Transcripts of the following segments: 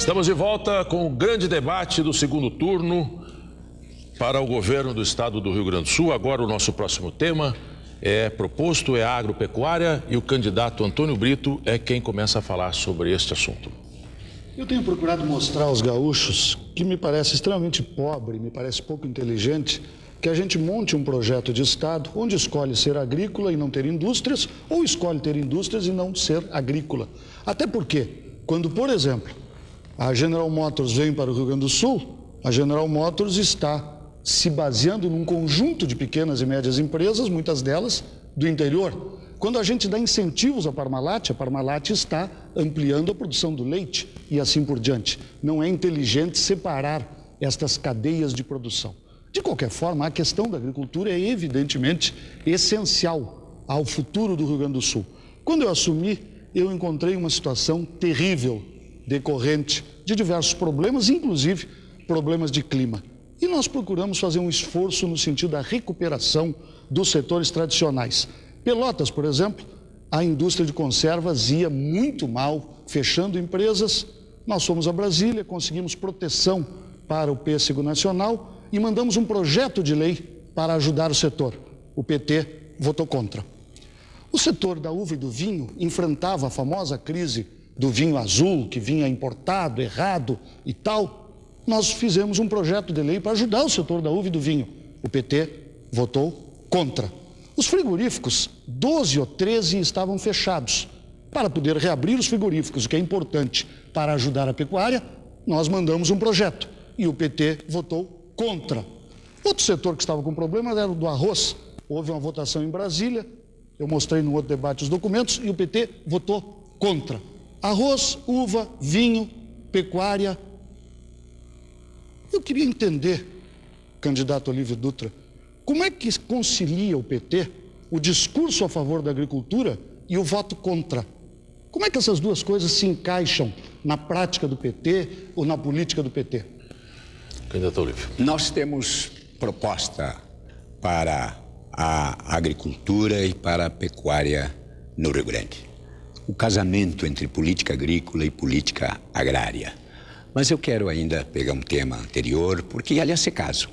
Estamos de volta com o grande debate do segundo turno para o governo do estado do Rio Grande do Sul. Agora o nosso próximo tema é proposto, é a agropecuária, e o candidato Antônio Brito é quem começa a falar sobre este assunto. Eu tenho procurado mostrar aos gaúchos, que me parece extremamente pobre, me parece pouco inteligente, que a gente monte um projeto de estado onde escolhe ser agrícola e não ter indústrias, ou escolhe ter indústrias e não ser agrícola. Até porque, quando, por exemplo, a General Motors vem para o Rio Grande do Sul, a General Motors está se baseando num conjunto de pequenas e médias empresas, muitas delas do interior. Quando a gente dá incentivos à Parmalat, a Parmalat está ampliando a produção do leite e assim por diante. Não é inteligente separar estas cadeias de produção. De qualquer forma, a questão da agricultura é evidentemente essencial ao futuro do Rio Grande do Sul. Quando eu assumi, eu encontrei uma situação terrível, decorrente de diversos problemas, inclusive problemas de clima. E nós procuramos fazer um esforço no sentido da recuperação dos setores tradicionais. Pelotas, por exemplo, a indústria de conservas ia muito mal, fechando empresas. Nós fomos a Brasília, conseguimos proteção para o pêssego nacional e mandamos um projeto de lei para ajudar o setor. O PT votou contra. O setor da uva e do vinho enfrentava a famosa crise do vinho azul, que vinha importado, errado e tal. Nós fizemos um projeto de lei para ajudar o setor da uva e do vinho. O PT votou contra. Os frigoríficos, 12 ou 13 estavam fechados. Para poder reabrir os frigoríficos, o que é importante para ajudar a pecuária, nós mandamos um projeto e o PT votou contra. Outro setor que estava com problema era o do arroz. Houve uma votação em Brasília, eu mostrei no outro debate os documentos e o PT votou contra. Arroz, uva, vinho, pecuária. Eu queria entender, candidato Olívio Dutra, como é que concilia o PT o discurso a favor da agricultura e o voto contra? Como é que essas duas coisas se encaixam na prática do PT ou na política do PT? Candidato Olívio. Nós temos proposta para a agricultura e para a pecuária no Rio Grande. O casamento entre política agrícola e política agrária. Mas eu quero ainda pegar um tema anterior, porque aliás é caso.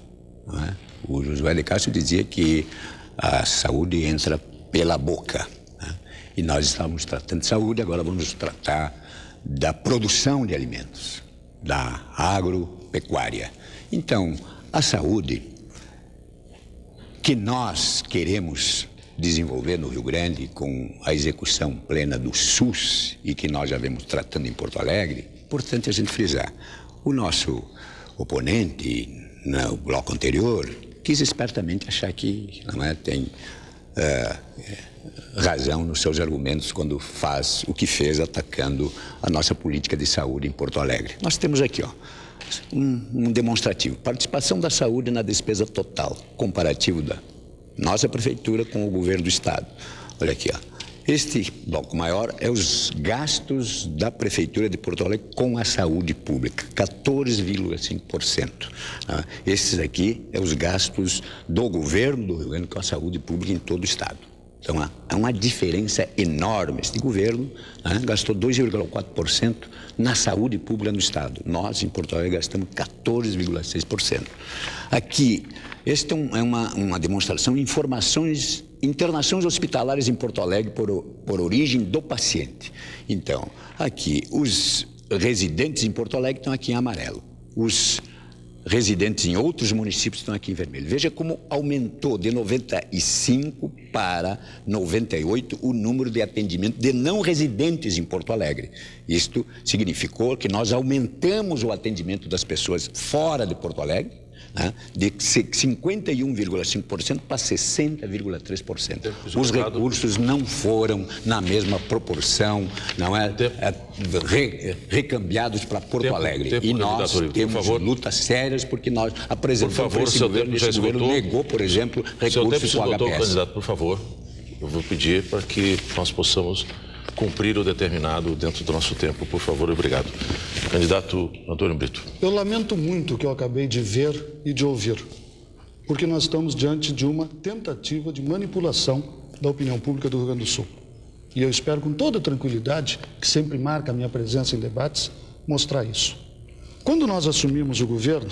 Não é? O Josué de Castro dizia que a saúde entra pela boca. Né? E nós estávamos tratando de saúde, agora vamos tratar da produção de alimentos, da agropecuária. Então, a saúde que nós queremos desenvolver no Rio Grande com a execução plena do SUS e que nós já vemos tratando em Porto Alegre, importante a gente frisar. O nosso oponente, no bloco anterior, quis espertamente achar que não é, tem razão nos seus argumentos quando faz o que fez atacando a nossa política de saúde em Porto Alegre. Nós temos aqui, ó, um demonstrativo. Participação da saúde na despesa total, comparativo da nossa prefeitura com o governo do estado. Olha aqui, ó. Este bloco maior é os gastos da prefeitura de Porto Alegre com a saúde pública, 14,5%. Esses aqui é os gastos do governo do Rio Grande com a saúde pública em todo o estado. Então, há uma diferença enorme. Este governo gastou 2,4% na saúde pública no estado. Nós, em Porto Alegre, gastamos 14,6%. Aqui, esta é uma demonstração de internações hospitalares em Porto Alegre por origem do paciente. Então, aqui, os residentes em Porto Alegre estão aqui em amarelo. Os residentes em outros municípios estão aqui em vermelho. Veja como aumentou de 95 para 98 o número de atendimento de não residentes em Porto Alegre. Isto significou que nós aumentamos o atendimento das pessoas fora de Porto Alegre, de 51,5% para 60,3%. Os recursos não foram na mesma proporção, não é, recambiados para Porto Alegre. E nós temos lutas sérias porque nós apresentamos para esse governo, e esse governo negou, por exemplo, recursos para o HPS. Candidato, por favor, eu vou pedir para que nós possamos cumprir o determinado dentro do nosso tempo, por favor, obrigado. Candidato Antônio Brito. Eu lamento muito o que eu acabei de ver e de ouvir, porque nós estamos diante de uma tentativa de manipulação da opinião pública do Rio Grande do Sul. E eu espero, com toda a tranquilidade, que sempre marca a minha presença em debates, mostrar isso. Quando nós assumimos o governo,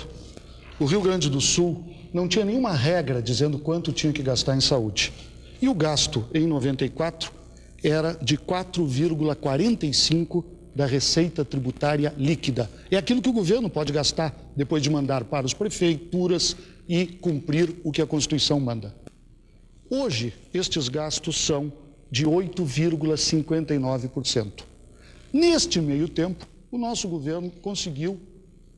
o Rio Grande do Sul não tinha nenhuma regra dizendo quanto tinha que gastar em saúde. E o gasto em 94 era de 4,45% da receita tributária líquida. É aquilo que o governo pode gastar depois de mandar para as prefeituras e cumprir o que a Constituição manda. Hoje, estes gastos são de 8,59%. Neste meio tempo, o nosso governo conseguiu,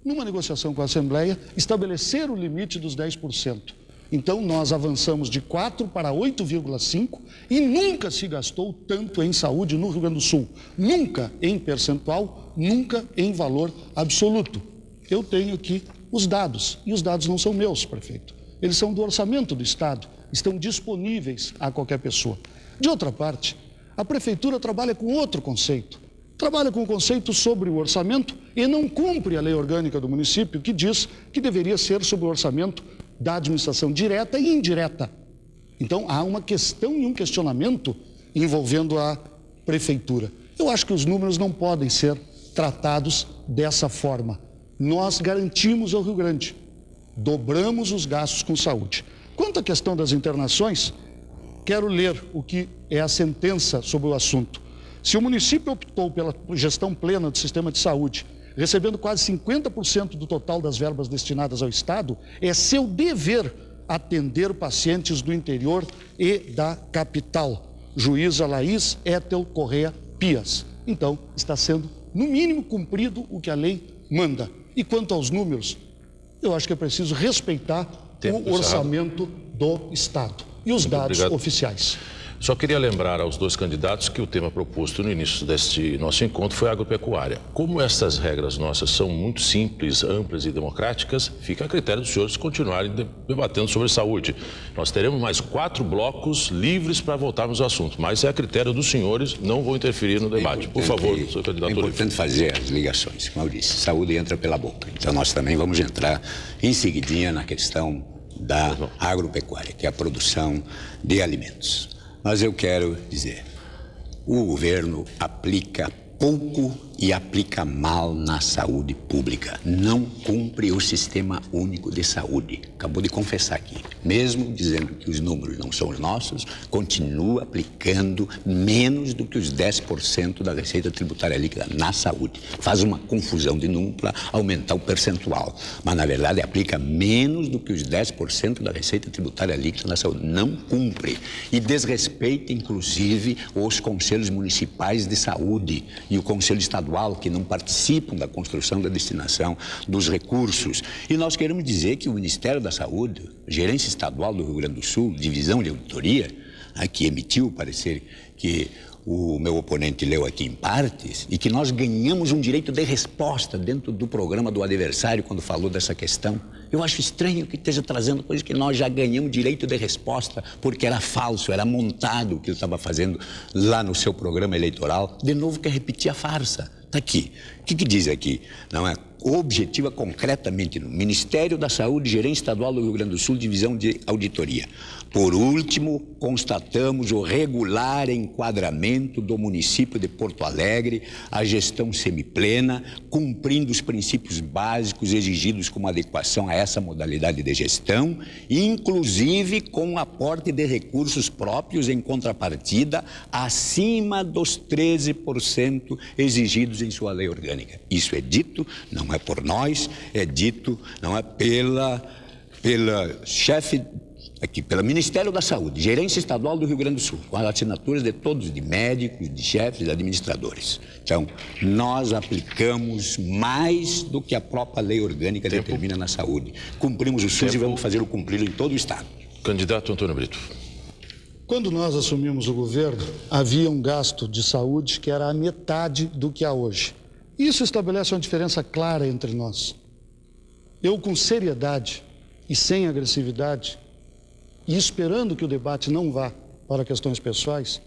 numa negociação com a Assembleia, estabelecer o limite dos 10%. Então, nós avançamos de 4 para 8,5 e nunca se gastou tanto em saúde no Rio Grande do Sul. Nunca em percentual, nunca em valor absoluto. Eu tenho aqui os dados, e os dados não são meus, prefeito. Eles são do orçamento do Estado, estão disponíveis a qualquer pessoa. De outra parte, a Prefeitura trabalha com outro conceito. Trabalha com o conceito sobre o orçamento e não cumpre a lei orgânica do município, que diz que deveria ser sobre o orçamento da administração direta e indireta. Então, há uma questão e um questionamento envolvendo a prefeitura. Eu acho que os números não podem ser tratados dessa forma. Nós garantimos ao Rio Grande, dobramos os gastos com saúde. Quanto à questão das internações, quero ler o que é a sentença sobre o assunto. Se o município optou pela gestão plena do sistema de saúde, recebendo quase 50% do total das verbas destinadas ao Estado, é seu dever atender pacientes do interior e da capital. Juíza Laís Ethel Correa Pias. Então, está sendo, no mínimo, cumprido o que a lei manda. E quanto aos números, eu acho que é preciso respeitar o orçamento do Estado e os dados oficiais. Só queria lembrar aos dois candidatos que o tema proposto no início deste nosso encontro foi agropecuária. Como essas regras nossas são muito simples, amplas e democráticas, fica a critério dos senhores continuarem debatendo sobre saúde. Nós teremos mais 4 blocos livres para voltarmos ao assunto, mas é a critério dos senhores, não vou interferir no debate. Por favor, senhor candidato. É importante fazer as ligações. Como eu disse, saúde entra pela boca. Então nós também vamos entrar em seguidinha na questão da agropecuária, que é a produção de alimentos. Mas eu quero dizer, o governo aplica pouco e aplica mal na saúde pública. Não cumpre o sistema único de saúde. Acabou de confessar aqui. Mesmo dizendo que os números não são os nossos, continua aplicando menos do que os 10% da receita tributária líquida na saúde. Faz uma confusão de número para aumentar o percentual. Mas, na verdade, aplica menos do que os 10% da receita tributária líquida na saúde. Não cumpre. E desrespeita, inclusive, os conselhos municipais de saúde e o Conselho Estadual, que não participam da construção da destinação dos recursos. E nós queremos dizer que o Ministério da Saúde, Gerência Estadual do Rio Grande do Sul, Divisão de Auditoria, que emitiu o parecer que o meu oponente leu aqui em partes, e que nós ganhamos um direito de resposta dentro do programa do adversário quando falou dessa questão. Eu acho estranho que esteja trazendo coisas que nós já ganhamos direito de resposta, porque era falso, era montado o que ele estava fazendo lá no seu programa eleitoral. De novo quer repetir a farsa. Está aqui. O que diz aqui? Não é? Objetiva concretamente no Ministério da Saúde, Gerência Estadual do Rio Grande do Sul, Divisão de Auditoria. Por último, constatamos o regular enquadramento do município de Porto Alegre à gestão semiplena, cumprindo os princípios básicos exigidos como adequação a essa modalidade de gestão, inclusive com aporte de recursos próprios em contrapartida acima dos 13% exigidos em sua lei orgânica. Isso é dito, não é por nós, é dito, não é pela chefe aqui, pelo Ministério da Saúde, Gerência Estadual do Rio Grande do Sul, com as assinaturas de todos, de médicos, de chefes, de administradores. Então, nós aplicamos mais do que a própria lei orgânica determina na saúde. Cumprimos o SUS e vamos fazer o cumprir em todo o Estado. Candidato Antônio Brito. Quando nós assumimos o governo, havia um gasto de saúde que era a metade do que há hoje. Isso estabelece uma diferença clara entre nós. Eu, com seriedade e sem agressividade, e esperando que o debate não vá para questões pessoais,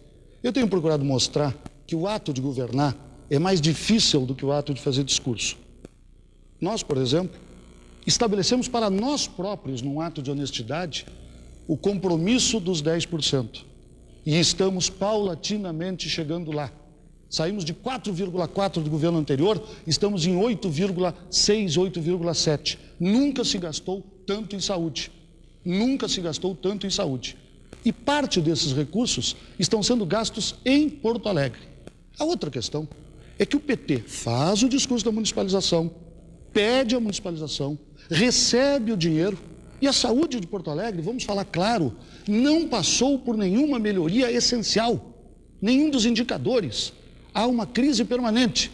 eu tenho procurado mostrar que o ato de governar é mais difícil do que o ato de fazer discurso. Nós, por exemplo, estabelecemos para nós próprios, num ato de honestidade, o compromisso dos 10%. E estamos paulatinamente chegando lá. Saímos de 4,4 do governo anterior, estamos em 8,6, 8,7. Nunca se gastou tanto em saúde. Nunca se gastou tanto em saúde. E parte desses recursos estão sendo gastos em Porto Alegre. A outra questão é que o PT faz o discurso da municipalização, pede a municipalização, recebe o dinheiro e a saúde de Porto Alegre, vamos falar claro, não passou por nenhuma melhoria essencial, nenhum dos indicadores. Há uma crise permanente.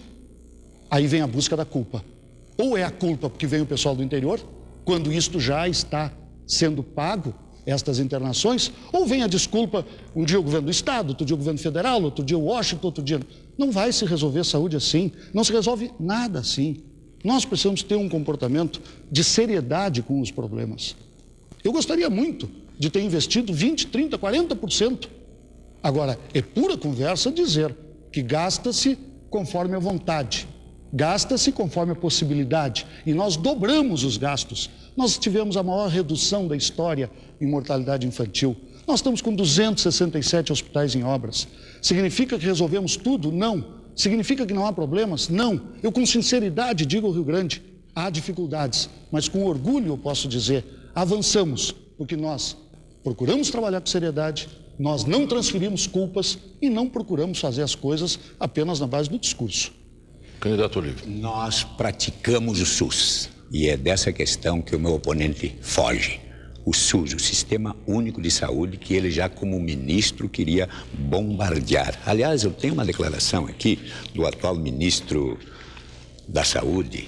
Aí vem a busca da culpa. Ou é a culpa porque vem o pessoal do interior, quando isto já está sendo pago, estas internações, ou vem a desculpa, um dia o governo do Estado, outro dia o governo federal, outro dia o Washington, outro dia... Não vai se resolver saúde assim, não se resolve nada assim. Nós precisamos ter um comportamento de seriedade com os problemas. Eu gostaria muito de ter investido 20%, 30%, 40%. Agora, é pura conversa dizer que gasta-se conforme a vontade, gasta-se conforme a possibilidade, e nós dobramos os gastos. Nós tivemos a maior redução da história em mortalidade infantil. Nós estamos com 267 hospitais em obras. Significa que resolvemos tudo? Não. Significa que não há problemas? Não. Eu com sinceridade digo ao Rio Grande, há dificuldades, mas com orgulho eu posso dizer, avançamos, porque nós procuramos trabalhar com seriedade, nós não transferimos culpas e não procuramos fazer as coisas apenas na base do discurso. Candidato Olívio. Nós praticamos o SUS e é dessa questão que o meu oponente foge. O SUS, o Sistema Único de Saúde, que ele já como ministro queria bombardear. Aliás, eu tenho uma declaração aqui do atual ministro da Saúde,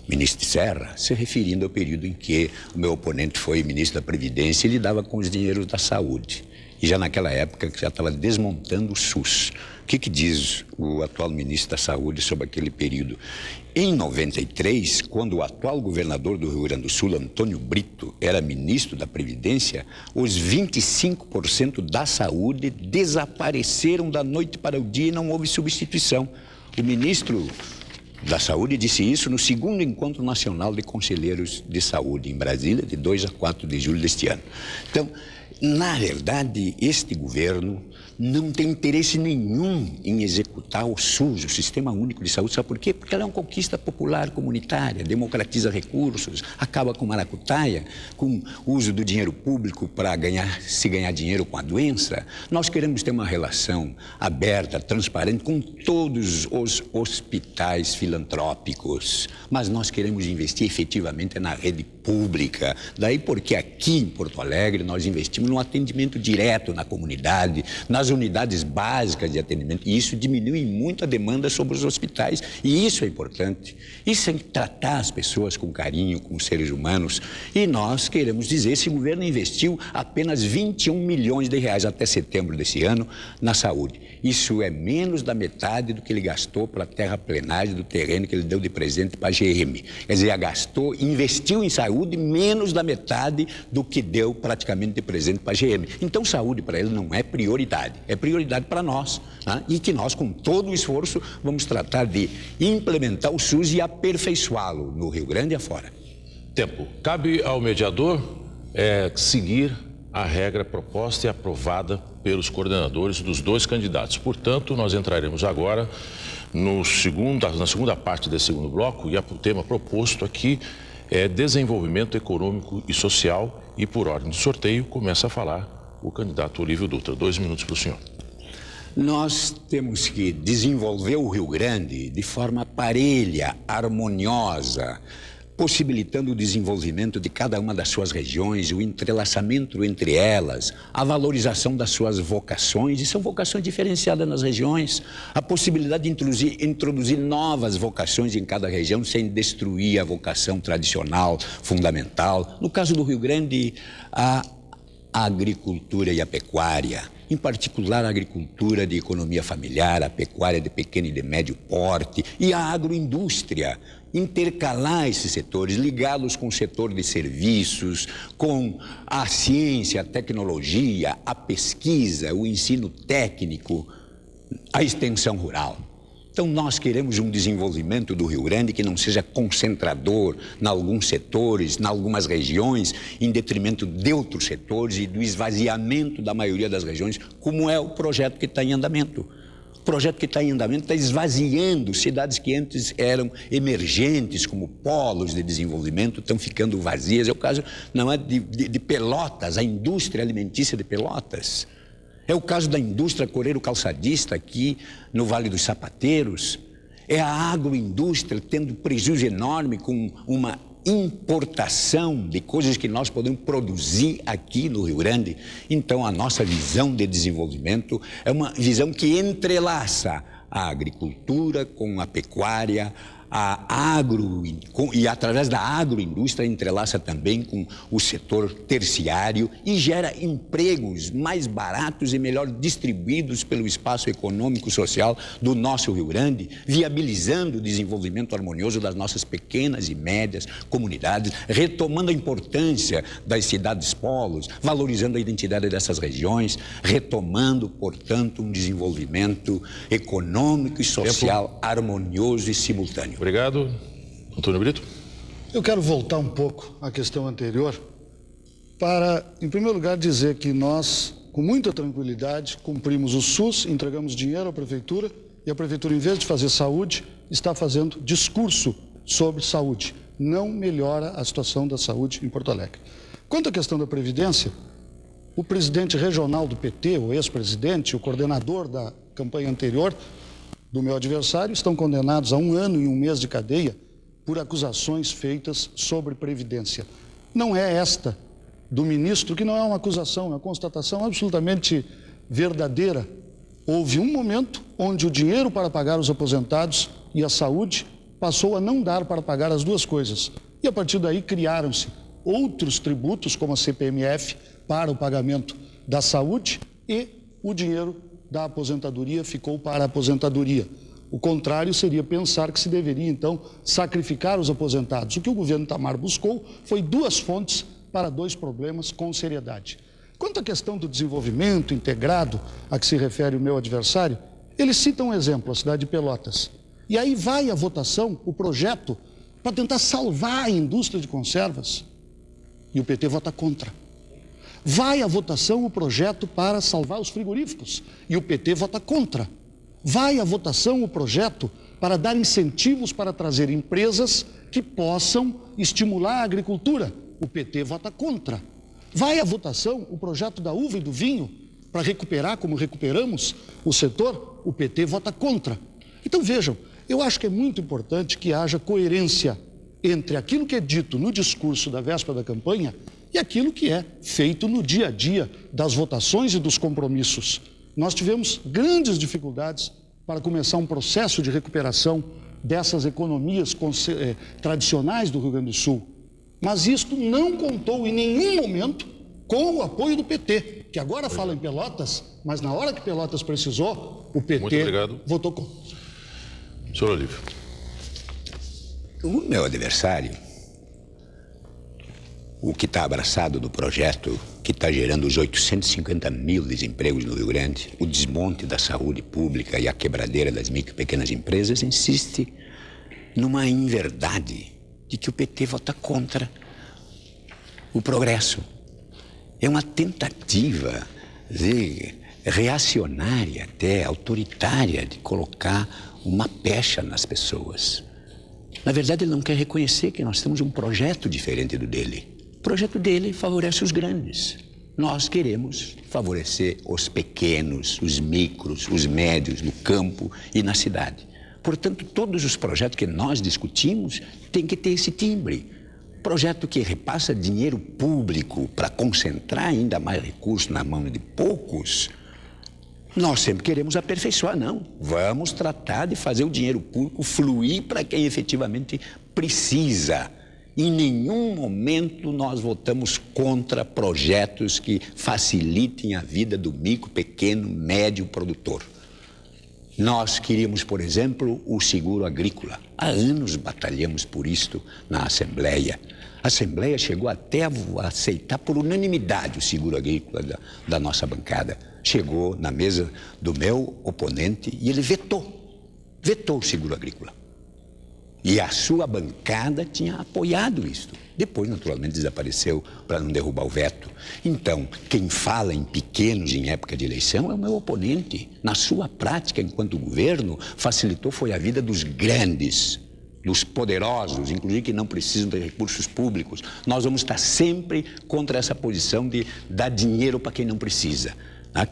ministro Serra, se referindo ao período em que o meu oponente foi ministro da Previdência e lidava com os dinheiros da saúde. E já naquela época que já estava desmontando o SUS. O que diz o atual ministro da Saúde sobre aquele período? Em 93, quando o atual governador do Rio Grande do Sul, Antônio Brito, era ministro da Previdência, os 25% da saúde desapareceram da noite para o dia e não houve substituição. O ministro da Saúde disse isso no segundo Encontro Nacional de Conselheiros de Saúde, em Brasília, de 2 a 4 de julho deste ano. Então, na verdade, este governo não tem interesse nenhum em executar o SUS, o Sistema Único de Saúde. Sabe por quê? Porque ela é uma conquista popular comunitária, democratiza recursos, acaba com maracutaia, com o uso do dinheiro público para se ganhar dinheiro com a doença. Nós queremos ter uma relação aberta, transparente com todos os hospitais filantrópicos, mas nós queremos investir efetivamente na rede pública. Daí porque aqui em Porto Alegre nós investimos no atendimento direto na comunidade, nas unidades básicas de atendimento, e isso diminui muito a demanda sobre os hospitais, e isso é importante. Isso é tratar as pessoas com carinho, com os seres humanos, e nós queremos dizer, esse governo investiu apenas 21 milhões de reais até setembro desse ano na saúde. Isso é menos da metade do que ele gastou para a terraplenagem do terreno que ele deu de presente para a GM. Quer dizer, investiu em saúde menos da metade do que deu praticamente de presente para a GM. Então, saúde para ele não é prioridade, é prioridade para nós, né? E que nós, com todo o esforço, vamos tratar de implementar o SUS e aperfeiçoá-lo no Rio Grande e afora. Tempo. Cabe ao mediador seguir a regra proposta e aprovada pelos coordenadores dos dois candidatos. Portanto, nós entraremos agora na segunda parte desse segundo bloco, e o tema proposto aqui é desenvolvimento econômico e social, e por ordem de sorteio começa a falar o candidato Olívio Dutra. 2 minutos para o senhor. Nós temos que desenvolver o Rio Grande de forma parelha, harmoniosa, possibilitando o desenvolvimento de cada uma das suas regiões, o entrelaçamento entre elas, a valorização das suas vocações, e são vocações diferenciadas nas regiões, a possibilidade de introduzir novas vocações em cada região sem destruir a vocação tradicional, fundamental. No caso do Rio Grande, a agricultura e a pecuária, em particular a agricultura de economia familiar, a pecuária de pequeno e de médio porte e a agroindústria. Intercalar esses setores, ligá-los com o setor de serviços, com a ciência, a tecnologia, a pesquisa, o ensino técnico, a extensão rural. Então, nós queremos um desenvolvimento do Rio Grande que não seja concentrador em alguns setores, em algumas regiões, em detrimento de outros setores e do esvaziamento da maioria das regiões, como é o projeto que está em andamento. O projeto que está em andamento está esvaziando cidades que antes eram emergentes, como polos de desenvolvimento, estão ficando vazias. É o caso, não é de Pelotas, a indústria alimentícia de Pelotas. É o caso da indústria coreiro-calçadista aqui no Vale dos Sapateiros. É a agroindústria tendo prejuízo enorme com uma importação de coisas que nós podemos produzir aqui no Rio Grande. Então, a nossa visão de desenvolvimento é uma visão que entrelaça a agricultura com a pecuária, e através da agroindústria entrelaça também com o setor terciário e gera empregos mais baratos e melhor distribuídos pelo espaço econômico e social do nosso Rio Grande, viabilizando o desenvolvimento harmonioso das nossas pequenas e médias comunidades, retomando a importância das cidades-polos, valorizando a identidade dessas regiões, retomando, portanto, um desenvolvimento econômico e social harmonioso e simultâneo. Obrigado. Antônio Brito. Eu quero voltar um pouco à questão anterior para, em primeiro lugar, dizer que nós, com muita tranquilidade, cumprimos o SUS, entregamos dinheiro à Prefeitura e a Prefeitura, em vez de fazer saúde, está fazendo discurso sobre saúde. Não melhora a situação da saúde em Porto Alegre. Quanto à questão da Previdência, o presidente regional do PT, o ex-presidente, o coordenador da campanha anterior do meu adversário, estão condenados a 1 ano e 1 mês de cadeia por acusações feitas sobre Previdência. Não é esta do ministro, que não é uma acusação, é uma constatação absolutamente verdadeira. Houve um momento onde o dinheiro para pagar os aposentados e a saúde passou a não dar para pagar as duas coisas. E a partir daí criaram-se outros tributos, como a CPMF, para o pagamento da saúde, e o dinheiro da aposentadoria ficou para a aposentadoria. O contrário seria pensar que se deveria, então, sacrificar os aposentados. O que o governo Itamar buscou foi 2 fontes para 2 problemas com seriedade. Quanto à questão do desenvolvimento integrado a que se refere o meu adversário, ele cita um exemplo, a cidade de Pelotas. E aí vai à votação o projeto para tentar salvar a indústria de conservas. E o PT vota contra. Vai à votação o projeto para salvar os frigoríficos e o PT vota contra. Vai à votação o projeto para dar incentivos para trazer empresas que possam estimular a agricultura. O PT vota contra. Vai à votação o projeto da uva e do vinho para recuperar, como recuperamos, o setor. O PT vota contra. Então vejam, eu acho que é muito importante que haja coerência entre aquilo que é dito no discurso da véspera da campanha e aquilo que é feito no dia a dia das votações e dos compromissos. Nós tivemos grandes dificuldades para começar um processo de recuperação dessas economias tradicionais do Rio Grande do Sul. Mas isto não contou em nenhum momento com o apoio do PT, que agora fala em Pelotas, mas na hora que Pelotas precisou, o PT votou contra. Senhor Olívio. O meu adversário, o que está abraçado do projeto, que está gerando os 850 mil desempregos no Rio Grande, o desmonte da saúde pública e a quebradeira das micro e pequenas empresas, insiste numa inverdade de que o PT vota contra o progresso. É uma tentativa reacionária, até autoritária, de colocar uma pecha nas pessoas. Na verdade, ele não quer reconhecer que nós temos um projeto diferente do dele. O projeto dele favorece os grandes. Nós queremos favorecer os pequenos, os micros, os médios, no campo e na cidade. Portanto, todos os projetos que nós discutimos têm que ter esse timbre. Projeto que repassa dinheiro público para concentrar ainda mais recursos na mão de poucos, nós sempre queremos aperfeiçoar, não. Vamos tratar de fazer o dinheiro público fluir para quem efetivamente precisa. Em nenhum momento nós votamos contra projetos que facilitem a vida do micro, pequeno, médio produtor. Nós queríamos, por exemplo, o seguro agrícola. Há anos batalhamos por isto na Assembleia. A Assembleia chegou até a aceitar por unanimidade o seguro agrícola da nossa bancada. Chegou na mesa do meu oponente e ele vetou o seguro agrícola. E a sua bancada tinha apoiado isso. Depois, naturalmente, desapareceu para não derrubar o veto. Então, quem fala em pequenos em época de eleição é o meu oponente. Na sua prática, enquanto governo, facilitou foi a vida dos grandes, dos poderosos, inclusive que não precisam de recursos públicos. Nós vamos estar sempre contra essa posição de dar dinheiro para quem não precisa.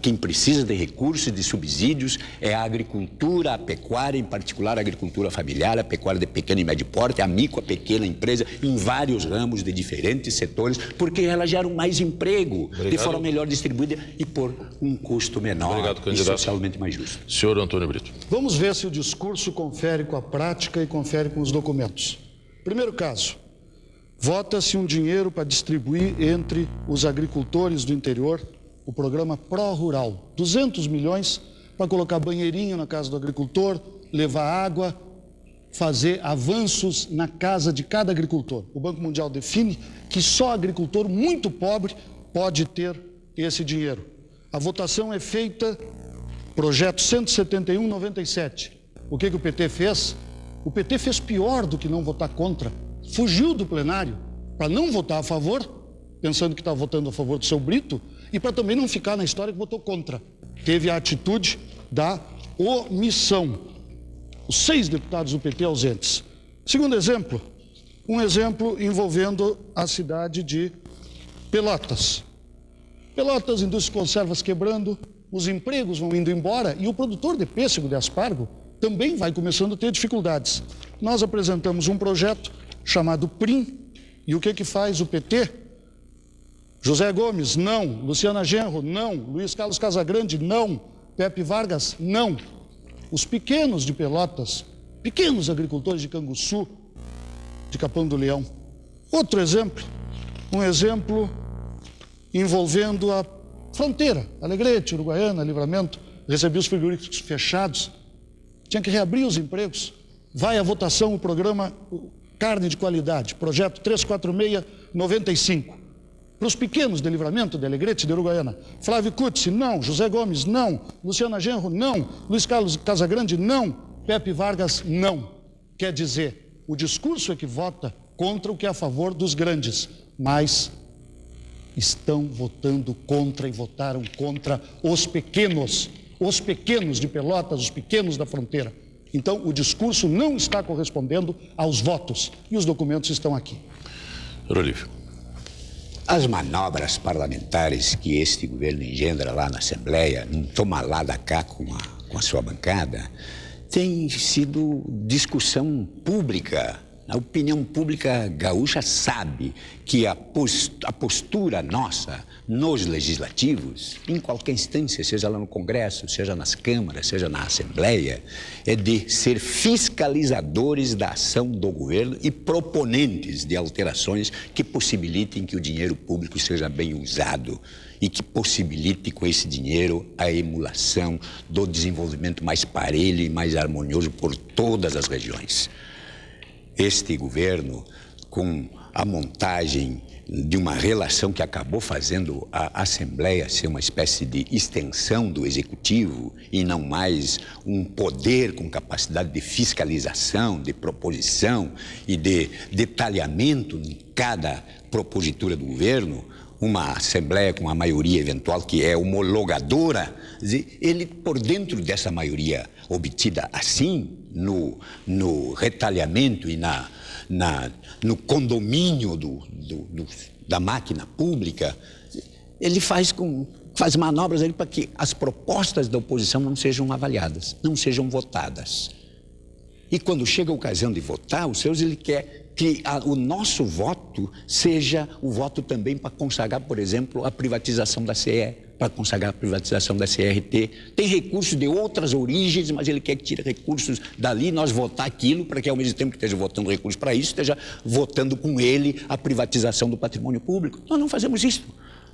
Quem precisa de recursos, de subsídios, é a agricultura, a pecuária, em particular a agricultura familiar, a pecuária de pequeno e médio porte, a micro, a pequena empresa, em vários ramos de diferentes setores, porque elas geram mais emprego, de forma melhor distribuída e por um custo menor e socialmente mais justo. Senhor Antônio Brito. Vamos ver se o discurso confere com a prática e confere com os documentos. Primeiro caso, vota-se um dinheiro para distribuir entre os agricultores do interior, o programa Pró-Rural, 200 milhões para colocar banheirinho na casa do agricultor, levar água, fazer avanços na casa de cada agricultor. O Banco Mundial define que só agricultor muito pobre pode ter esse dinheiro. A votação é feita, projeto 171/97. O que o PT fez? O PT fez pior do que não votar contra. Fugiu do plenário para não votar a favor, pensando que está votando a favor do seu Brito, e para também não ficar na história que votou contra. Teve a atitude da omissão. Os 6 deputados do PT ausentes. Segundo exemplo, um exemplo envolvendo a cidade de Pelotas. Pelotas, indústria de conservas quebrando, os empregos vão indo embora e o produtor de pêssego, de aspargo, também vai começando a ter dificuldades. Nós apresentamos um projeto chamado PRIM, e o que faz o PT? José Gomes, não. Luciana Genro, não. Luiz Carlos Casagrande, não. Pepe Vargas, não. Os pequenos de Pelotas, pequenos agricultores de Canguçu, de Capão do Leão. Outro exemplo, um exemplo envolvendo a fronteira, Alegrete, Uruguaiana, Livramento. Recebi os frigoríficos fechados, tinha que reabrir os empregos. Vai à votação o programa Carne de Qualidade, projeto 346/95. Para os pequenos de Livramento, de Alegrete, de Uruguaiana. Flávio Cutsi, não. José Gomes, não. Luciana Genro, não. Luiz Carlos Casagrande, não. Pepe Vargas, não. Quer dizer, o discurso é que vota contra o que é a favor dos grandes, mas estão votando contra e votaram contra os pequenos de Pelotas, os pequenos da fronteira. Então, o discurso não está correspondendo aos votos e os documentos estão aqui. Olívio. As manobras parlamentares que este governo engendra lá na Assembleia, num toma lá da cá com a sua bancada, tem sido discussão pública. A opinião pública gaúcha sabe que a postura nossa nos legislativos, em qualquer instância, seja lá no Congresso, seja nas câmaras, seja na Assembleia, é de ser fiscalizadores da ação do governo e proponentes de alterações que possibilitem que o dinheiro público seja bem usado e que possibilite com esse dinheiro a emulação do desenvolvimento mais parelho e mais harmonioso por todas as regiões. Este governo, com a montagem de uma relação que acabou fazendo a Assembleia ser uma espécie de extensão do Executivo e não mais um poder com capacidade de fiscalização, de proposição e de detalhamento em cada propositura do governo, uma Assembleia com a maioria eventual que é homologadora, ele, por dentro dessa maioria obtida assim, no retalhamento e no condomínio da máquina pública, ele faz manobras para que as propostas da oposição não sejam avaliadas, não sejam votadas. E quando chega a ocasião de votar, ele quer que o nosso voto seja o voto também para consagrar, por exemplo, a privatização da CE, para consagrar a privatização da CRT. Tem recursos de outras origens, mas ele quer que tire recursos dali, nós votar aquilo, para que ao mesmo tempo que esteja votando recursos para isso, esteja votando com ele a privatização do patrimônio público. Nós não fazemos isso.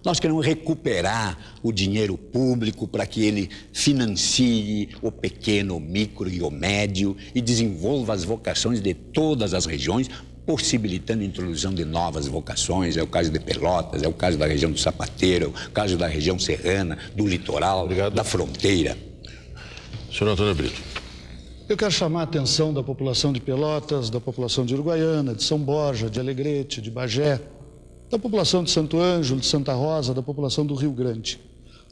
Nós queremos recuperar o dinheiro público para que ele financie o pequeno, o micro e o médio e desenvolva as vocações de todas as regiões, possibilitando a introdução de novas vocações. É o caso de Pelotas, é o caso da região do Sapateiro, é o caso da região serrana, do litoral, da fronteira. Senhor Antônio Brito. Eu quero chamar a atenção da população de Pelotas, da população de Uruguaiana, de São Borja, de Alegrete, de Bagé, da população de Santo Ângelo, de Santa Rosa, da população do Rio Grande.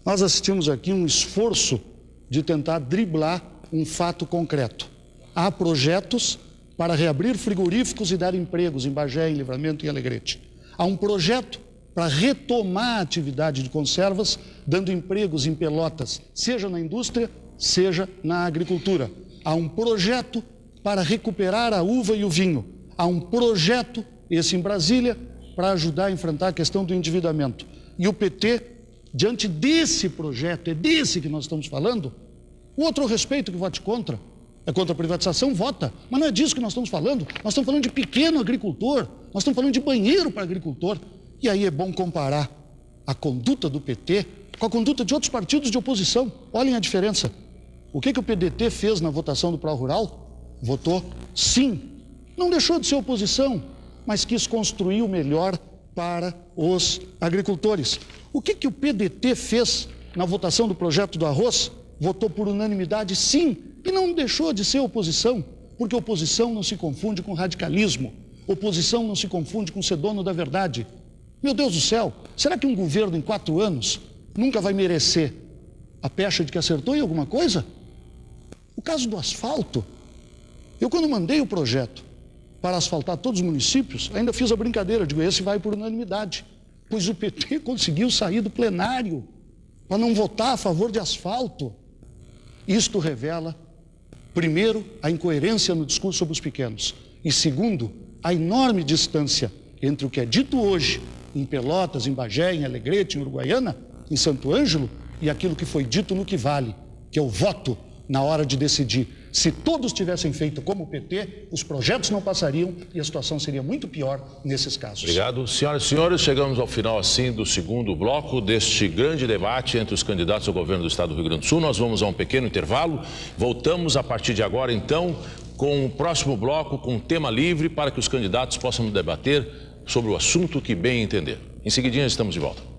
Nós assistimos aqui um esforço de tentar driblar um fato concreto. Há projetos para reabrir frigoríficos e dar empregos em Bagé, em Livramento e em Alegrete. Há um projeto para retomar a atividade de conservas, dando empregos em Pelotas, seja na indústria, seja na agricultura. Há um projeto para recuperar a uva e o vinho. Há um projeto, esse em Brasília, para ajudar a enfrentar a questão do endividamento. E o PT, diante desse projeto, é desse que nós estamos falando, o outro respeito que vote contra, é contra a privatização, vota. Mas não é disso que nós estamos falando. Nós estamos falando de pequeno agricultor, nós estamos falando de banheiro para agricultor. E aí é bom comparar a conduta do PT com a conduta de outros partidos de oposição. Olhem a diferença. O que o PDT fez na votação do Pró Rural? Votou sim. Não deixou de ser oposição, mas quis construir o melhor para os agricultores. O que o PDT fez na votação do projeto do arroz? Votou por unanimidade sim, e não deixou de ser oposição, porque oposição não se confunde com radicalismo, oposição não se confunde com ser dono da verdade. Meu Deus do céu, será que um governo em 4 anos nunca vai merecer a pecha de que acertou em alguma coisa? O caso do asfalto, eu quando mandei o projeto para asfaltar todos os municípios, ainda fiz a brincadeira, digo, esse vai por unanimidade, pois o PT conseguiu sair do plenário para não votar a favor de asfalto. Isto revela, primeiro, a incoerência no discurso sobre os pequenos e, segundo, a enorme distância entre o que é dito hoje em Pelotas, em Bagé, em Alegrete, em Uruguaiana, em Santo Ângelo, e aquilo que foi dito no que vale, que é o voto na hora de decidir. Se todos tivessem feito como o PT, os projetos não passariam e a situação seria muito pior nesses casos. Obrigado. Senhoras e senhores, chegamos ao final, assim, do segundo bloco deste grande debate entre os candidatos ao governo do estado do Rio Grande do Sul. Nós vamos a um pequeno intervalo. Voltamos a partir de agora, então, com o próximo bloco, com tema livre, para que os candidatos possam debater sobre o assunto que bem entender. Em seguidinha, estamos de volta.